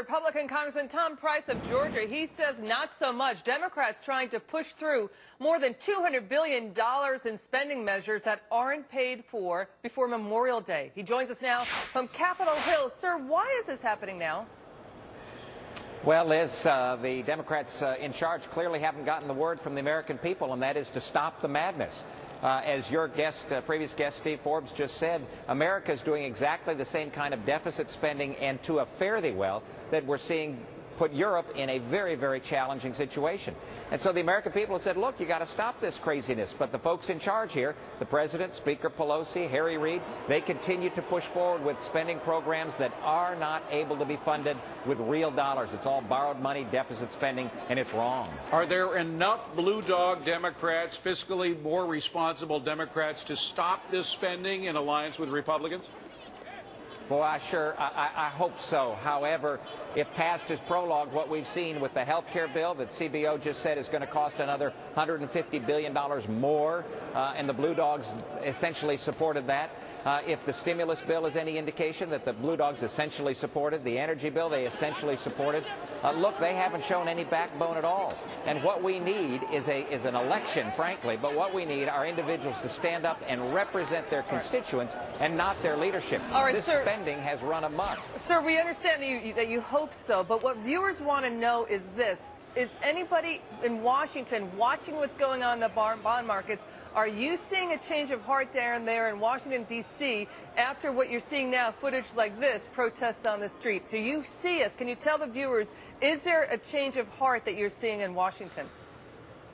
Republican Congressman Tom Price of Georgia. He says not so much. Democrats trying to push through more than $200 billion in spending measures that aren't paid for before Memorial Day. He joins us now from Capitol Hill. Sir, why is this happening now? Well, Liz, the Democrats in charge clearly haven't gotten the word from the American people, and that is to stop the madness. As your previous guest, Steve Forbes, just said, America is doing exactly the same kind of deficit spending, and to a fare thee well, that we're seeing put Europe in a very, very challenging situation. And so the American people have said, look, you got to stop this craziness. But the folks in charge here, the President, Speaker Pelosi, Harry Reid, they continue to push forward with spending programs that are not able to be funded with real dollars. It's all borrowed money, deficit spending, and it's wrong. Are there enough blue dog Democrats, fiscally more responsible Democrats, to stop this spending in alliance with Republicans? Boy, I hope so. However, if past is prologue, what we've seen with the health care bill that CBO just said is going to cost another $150 billion more, and the Blue Dogs essentially supported that. If the stimulus bill is any indication that the Blue Dogs essentially supported, the energy bill they essentially supported, look, they haven't shown any backbone at all. And what we need is an election, frankly, but what we need are individuals to stand up and represent their constituents and not their leadership. All right, this sir, spending has run amok. Sir, we understand that you hope so, but what viewers want to know is this. Is anybody in Washington watching what's going on in the bond markets? Are you seeing a change of heart down there in Washington, D.C. after what you're seeing now, footage like this, protests on the street? Do you see us? Can you tell the viewers, is there a change of heart that you're seeing in Washington?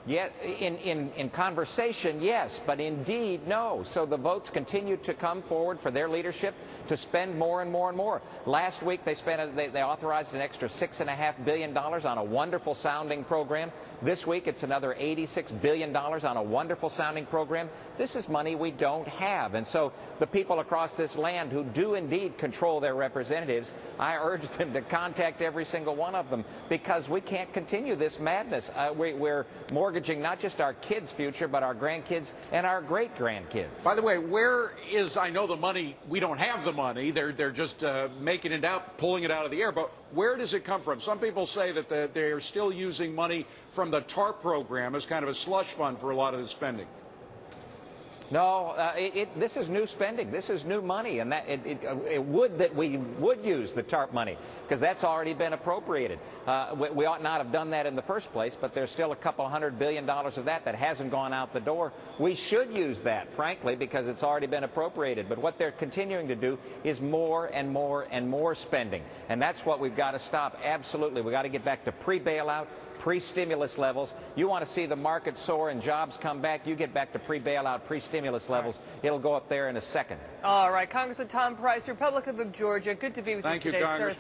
Yeah, in conversation, yes, but in deed, no. So the votes continue to come forward for their leadership to spend more and more and more. Last week they authorized an extra $6.5 billion on a wonderful sounding program. This week it's another $86 billion on a wonderful sounding program. This is money we don't have. And so the people across this land who do indeed control their representatives, I urge them to contact every single one of them, because we can't continue this madness. We're mortgaging not just our kids' future, but our grandkids and our great-grandkids. By the way, where is, I know the money, we don't have the money, they're just making it out, pulling it out of the air, but where does it come from? Some people say that they're still using money from the TARP program as kind of a slush fund for a lot of the spending. No, this is new spending. This is new money, and it would that we would use the TARP money, because that's already been appropriated. We ought not have done that in the first place, but there's still a couple $100 billion of that hasn't gone out the door. We should use that, frankly, because it's already been appropriated. But what they're continuing to do is more and more and more spending, and that's what we've got to stop. Absolutely, we've got to get back to pre-bailout, pre-stimulus levels. You want to see the market soar and jobs come back, you get back to pre-bailout, pre-stimulus levels. It'll go up there in a second. All right, Congressman Tom Price, Republican of Georgia. Good to be with you today, Congressman. sir.